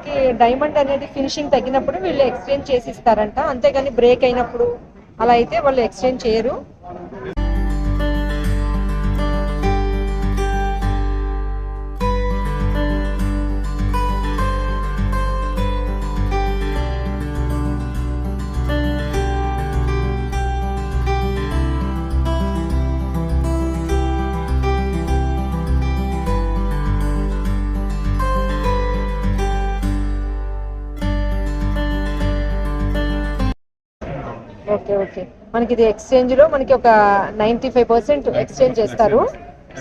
మనకి డైమండ్ అనేది ఫినిషింగ్ తగ్గినప్పుడు వీళ్ళు ఎక్స్చేంజ్ చేసి ఇస్తారంట, అంతేగాని బ్రేక్ అయినప్పుడు అలా అయితే వాళ్ళు ఎక్స్చేంజ్ చేయరు. ఓకే ఓకే, మనకి ఇది ఎక్స్చేంజ్ లో మనకి ఒక 95% ఎక్స్చేంజ్ చేస్తారు.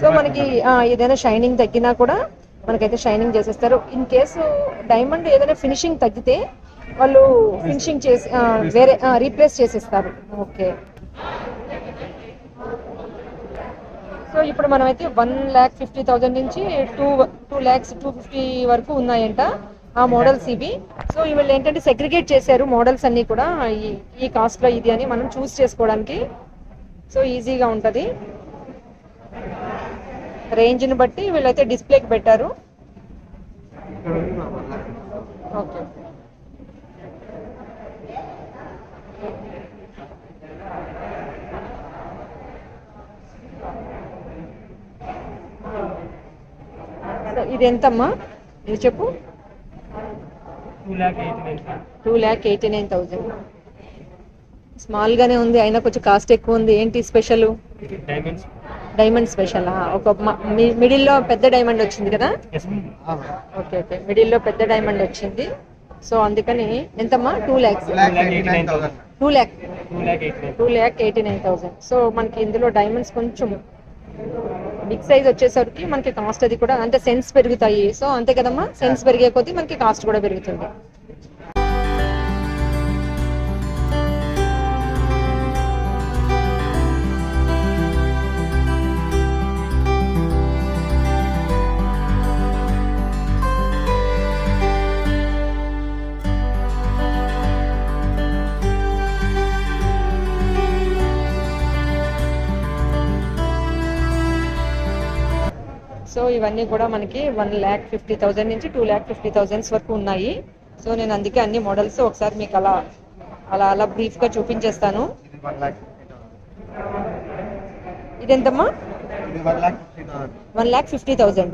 సో మనకి ఏదైనా షైనింగ్ తగ్గినా కూడా మనకైతే షైనింగ్ చేసేస్తారు. ఇన్ కేసు డైమండ్ ఏదైనా ఫినిషింగ్ తగ్గితే వాళ్ళు ఫినిషింగ్ చేసి వేరే రీప్లేస్ చేసేస్తారు. ఓకే, సో ఇప్పుడు మనమైతే 1,50,000 నుంచి 2,250,000 వరకు ఉన్నాయంట ఆ మోడల్స్ ఇవి. సో వీళ్ళు ఏంటంటే సెగ్రిగేట్ చేశారు మోడల్స్ అన్ని కూడా, ఈ కాస్ట్ లో ఇది అని మనం చూస్ చేసుకోవడానికి సో ఈజీగా ఉంటుంది. రేంజ్ని బట్టి వీళ్ళైతే డిస్ప్లేకి పెట్టారు. ఓకే, ఇది ఎంతమ్మా ఇది చెప్పు. 2,89,000. స్మాల్ గానే ఉంది, అయినా కొంచెం కాస్ట్ ఎక్కువ ఉంది. ఏంటి స్పెషల్? Diamond special. ఒక మిడిల్ లో పెద్ద డైమండ్ వచ్చింది కదా. ఓకే ఓకే, మిడిల్ లో పెద్ద డైమండ్ వచ్చింది. సో అందుకని ఎంతమ్మా? 2,89,000. సో మనకి ఇందులో డైమండ్స్ కొంచెం బిగ్ సైజ్ వచ్చేసరికి మనకి కాస్ట్ అది కూడా అంటే సెన్స్ పెరుగుతాయి. సో అంతే కదమ్మా, సెన్స్ పెరిగే కొద్దీ మనకి కాస్ట్ కూడా పెరుగుతుంది. సో ఇవన్నీ కూడా మనకి 1,50,000 నుంచి 2,50,000 వరకు ఉన్నాయి. సో నేను అందుకే అన్ని మోడల్స్ ఒకసారి మీకు అలా అలా అలా బ్రీఫ్ గా చూపించేస్తాను. ఇదెంతమ్మా? 1,50,000.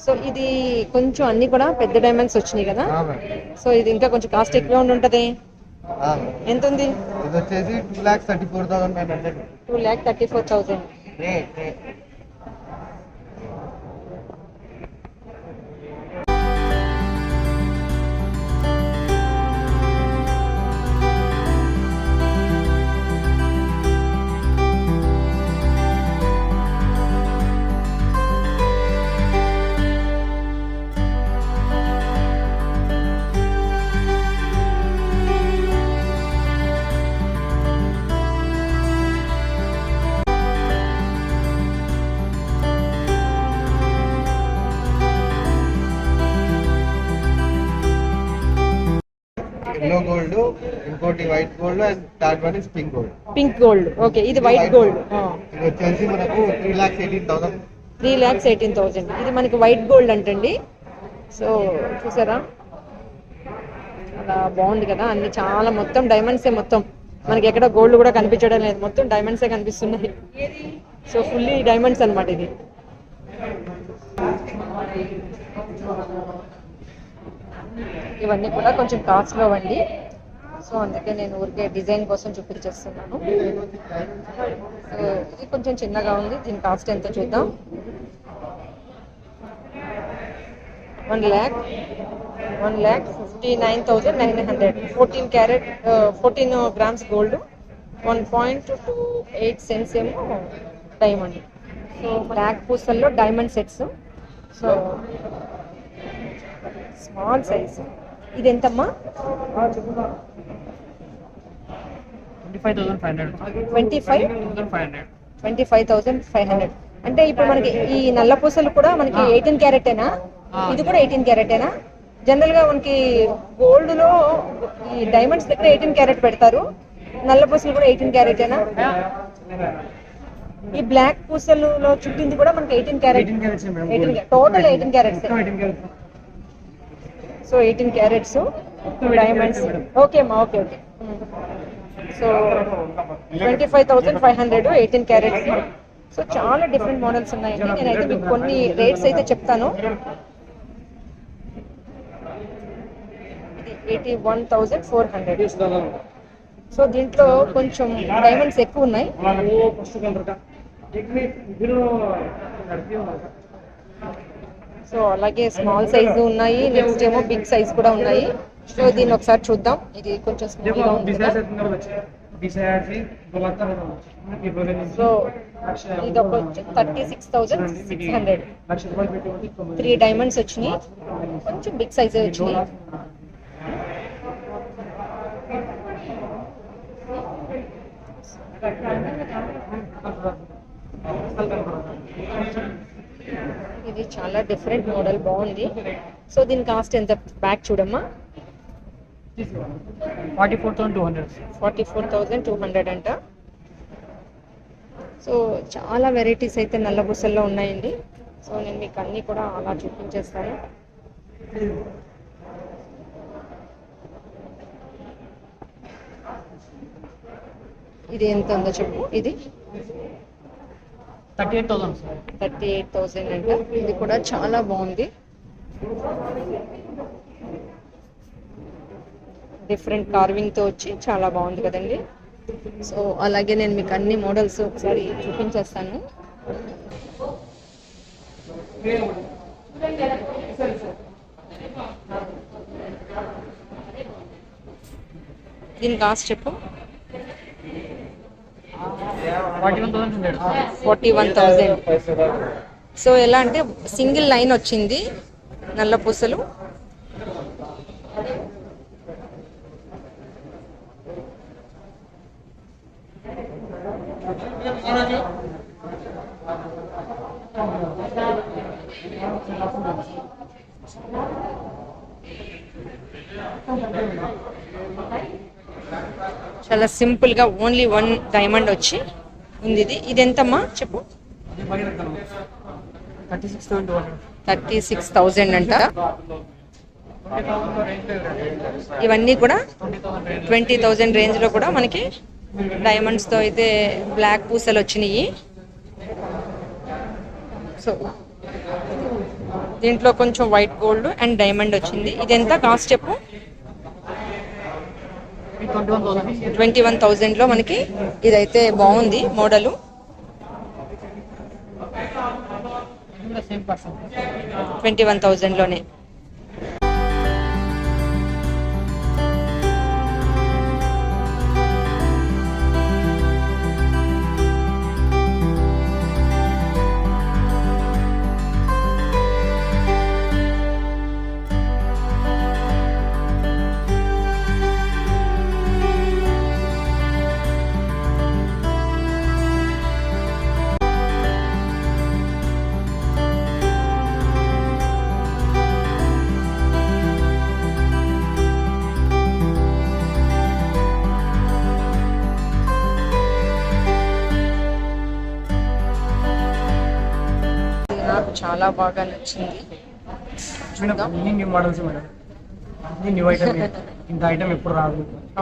సో ఇది కొంచెం అన్ని కూడా పెద్ద డైమండ్స్ వచ్చినాయి కదా. సో ఇది ఇంకా కొంచెం కాస్ట్ ఎక్కువ ఉంటది. ఎంత ఉంది? ఇది వచ్చేసి 2,34,900. 2,34,000. ఎల్లో గోల్డ్, ఇంకోటి white gold, and third one is pink gold. Pink gold. Okay, ఇది వైట్ గోల్డ్. ఇది వచ్చేసి మనకు 3,18,000. 3,18,000. ఇది మనకి వైట్ గోల్డ్ అంటండి. సో చూసారా అలా బాగుంది కదా, అన్ని చాలా మొత్తం డైమండ్సే, మొత్తం మనకి ఎక్కడ గోల్డ్ కూడా కనిపించడం లేదు, మొత్తం డైమండ్సే కనిపిస్తున్నాయి. సో ఫుల్లీ డైమండ్స్ అన్నమాట ఇది. ఇవన్నీ కూడా కొంచెం కాస్ట్లో అండి. సో అందుకే నేను ఊరికే డిజైన్ కోసం చూపించేస్తున్నాను. ఇది కొంచెం చిన్నగా ఉంది, దీని కాస్ట్ ఎంత చూద్దాం. 1,59,900. 14 క్యారెట్ 14 గ్రామ్స్ గోల్డ్, 1.28 సెంట్స్ ఏమో డైమండ్. సో బ్లాక్ పూసల్లో diamond sets. So small size. ఇది ఎంతమ్మా? 25,500. అంటే ఇప్పుడు మనకి ఈ నల్ల పూసలు కూడా మనకి 18 క్యారెటేనా? ఇది కూడా 18 క్యారెటేనా? జనరల్ గా మనకి గోల్డ్ లో ఈ డైమండ్స్ దగ్గర 18 క్యారెట్ పెడతారు, నల్ల పూసలు కూడా 18 క్యారెటేనా? ఈ బ్లాక్ పూసలులో చుట్టింది కూడా మనకి 18 carat 18 carats madam. 18 total 18 carats. 18 carats. So 18 carats diamonds. Okay అమ్మా, okay okay. So 25,500 18 carats. So చాలా డిఫరెంట్ మోడల్స్ ఉన్నాయండి. నేనైతే మీకు కొన్ని రేట్స్ అయితే చెప్తాను. ఇది 81,400. సో దీంట్లో కొంచెం డైమండ్స్ ఎక్కువ ఉన్నాయి. సో అలాగే స్మాల్ సైజు ఉన్నాయి, నెక్స్ట్ ఏమో బిగ్ సైజ్ కూడా ఉన్నాయి. సో దీన్ని ఒకసారి చూద్దాం. ఇది కొంచెం స్మాల్ గా ఉంది కదా. సో ఇది ఒక 36,600. 3 డైమండ్స్ వచ్చినాయి, కొంచెం బిగ్ సైజ్ వచ్చినాయి. ఇది చాలా డిఫరెంట్ మోడల్, బాగుంది. సో దీని కాస్ట్ ఎంత? బ్యాక్ చూడమ్మా. 44,200. 44,200 అంట. సో చాలా వెరైటీస్ అయితే నల్లబుసల్లో ఉన్నాయండి. సో నేను మీకు అన్నీ కూడా అలా చూపించేస్తాను. ఇది ఎంత ఉందో చెప్పు. ఇది 38,000 అంట. ఇది కూడా చాలా బాగుంది, డిఫరెంట్ కార్వింగ్ తో వచ్చి చాలా బాగుంది కదండి. సో అలాగే నేను మీకు అన్ని మోడల్స్ ఒకసారి చూపించేస్తాను. దీని కాస్ట్ చెప్పు. 41,000. సో ఎలా అంటే సింగిల్ లైన్ వచ్చింది నల్ల పూసలు. చాలా సింపుల్ గా ఓన్లీ 1 డైమండ్ వచ్చి ఉంది. ఇది ఎంతమ్మా చెప్పు. 36,000 అంట. ఇవన్నీ కూడా 20,000 రేంజ్ లో కూడా మనకి డైమండ్స్ తో అయితే బ్లాక్ పూసలు వచ్చినాయి. సో దీంట్లో కొంచెం వైట్ గోల్డ్ అండ్ డైమండ్ వచ్చింది. ఇది ఎంత కాస్ట్ చెప్పు. 21,000 లో మనకి ఇదైతే బాగుంది మోడలు. 21,000 లోనే. నాకు చాలా బాగా నచ్చింది.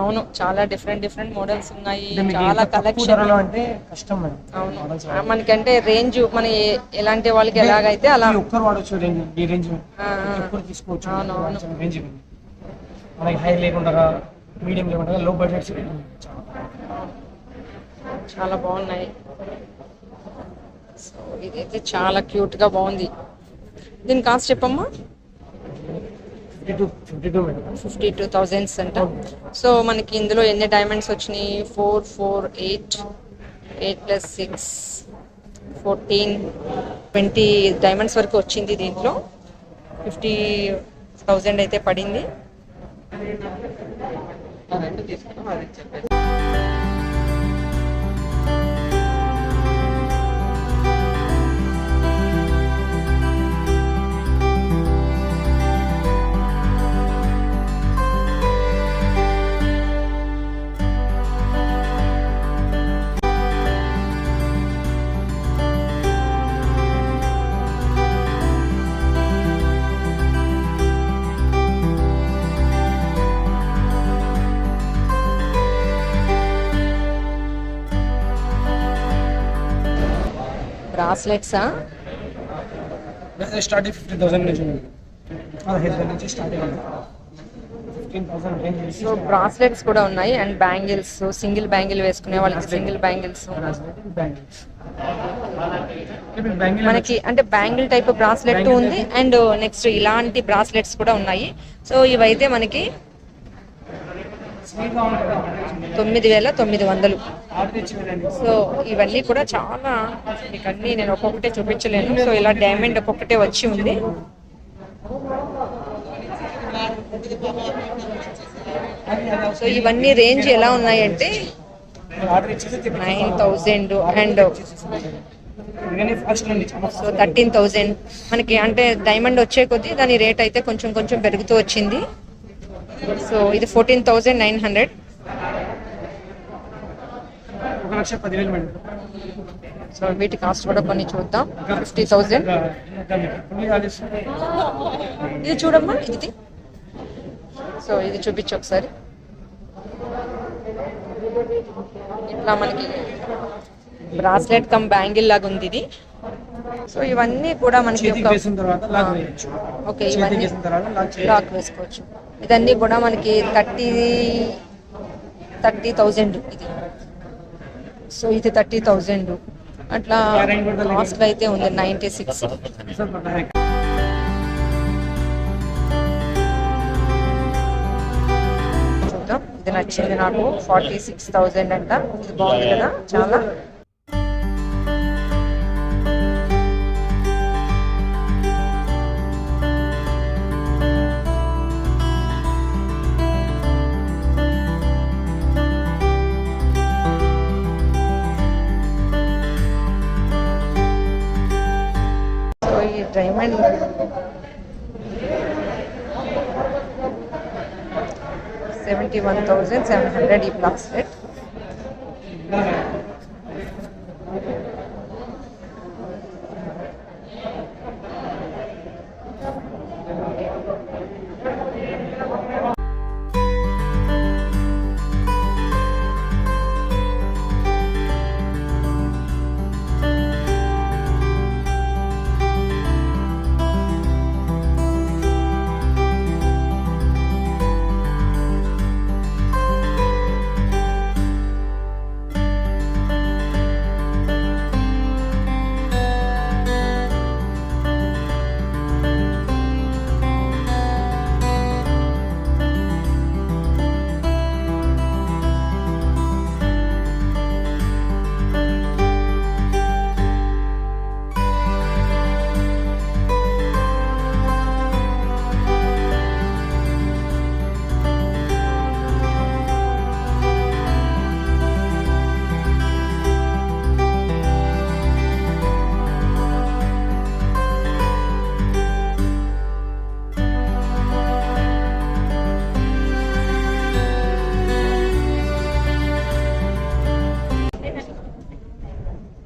అవును, చాలా డిఫరెంట్ మోడల్స్ ఉన్నాయి, చాలా కలెక్షన్. అంటే కష్టం మేడం. అవును, మనకంటే రేంజ్ మన ఎలాంటి వాళ్ళకి ఎలాగైతే అలా ఒక్కరు వాడచ్చు. ఈ రేంజ్ తీసుకోవచ్చు. రేంజ్ మనకి హై లేకుండా మీడియం లేకుండా లో బడ్జెట్ చాలా బాగున్నాయి. సో ఇదైతే చాలా క్యూట్ గా బాగుంది. దీని కాస్ట్ చెప్పమ్మా. 52,000 అంట. సో మనకి ఇందులో ఎన్ని డైమండ్స్ వచ్చినాయి? 4, 4, 8, 8 + 6, 14, 20 డైమండ్స్ వరకు వచ్చింది. దీంట్లో 50,000 అయితే పడింది. బ్రాస్లెట్సా? స్టార్టింగ్ 50,000 నుంచి ఉంది. 15,000 నుంచి స్టార్టింగ్ ఉంది. 15,000 రేంజ్ నుంచి సో బ్రాస్లెట్స్ కూడా ఉన్నాయి అండ్ బ్యాంగిల్స్, సింగిల్ బ్యాంగిల్ వేసుకునే వాళ్ళకి సింగిల్ బ్యాంగిల్స్ బ్యాంగిల్స్. ఇప్పుడు బ్యాంగిల్ మనకి అంటే బ్యాంగిల్ టైప్ బ్రాస్లెట్ ఉంది అండ్ నెక్స్ట్ ఇలాంటి బ్రాస్లెట్స్ కూడా ఉన్నాయి. సో ఇవైతే మనకి స్వీట్గా ఉంటుంది. 9,900. ఆర్డర్ ఇచ్చి వెళ్ళండి. సో ఇవన్నీ కూడా చాలా, మీకు అన్నీ నేను ఒక్కొక్కటే చూపించలేను. సో ఇలా డైమండ్ ఒక్కొక్కటే వచ్చి ఉంది. సో ఇవన్నీ రేంజ్ ఎలా ఉన్నాయంటే ఆర్డర్ ఇచ్చేసి 9,000 అండ్ ఇవన్నీ ఫస్ట్ నుండి చాలా సో 13,000 మనకి. అంటే డైమండ్ వచ్చే కొద్దీ దాని రేట్ అయితే కొంచెం కొంచెం పెరుగుతూ వచ్చింది. సో ఇది 14,900. 1,10,000 మేడం. సో వీటి కాస్ట్ కూడా కొన్ని చూద్దాం. 50,000. ఇది చూడమ్మా, ఇది. సో ఇది చూపించు ఒకసారి. ఇట్లా మనకి బ్రాస్లెట్ కమ్ బ్యాంగిల్ లాగా ఉంది ఇది. సో ఇవన్నీ కూడా మనకి ఓకే, ఇవన్నీ లాక్ వేసుకోవచ్చు. ఇదన్నీ కూడా మనకి 30,000 ఇది. సో ఇది 30,000 అట్లా కాస్ట్ అయితే ఉంది. 96. చూద్దాం, ఇది నచ్చింది నాకు. 46,000 అంట. ఇది బాగుంది కదా చాలా. డైమండ్ 71,700 ఈ బ్రాస్లెట్.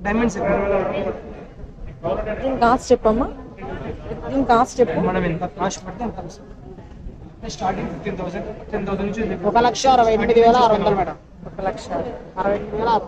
డైమండ్స్ దీని కాస్ట్ చెప్పమ్మా, దీని కాస్ట్ చెప్పు. మనం ఎంత కాస్ట్ పడితే అంత స్టార్టింగ్ 15,000 10,000 నుంచి 1,68,600 మేడం. 1,68,600.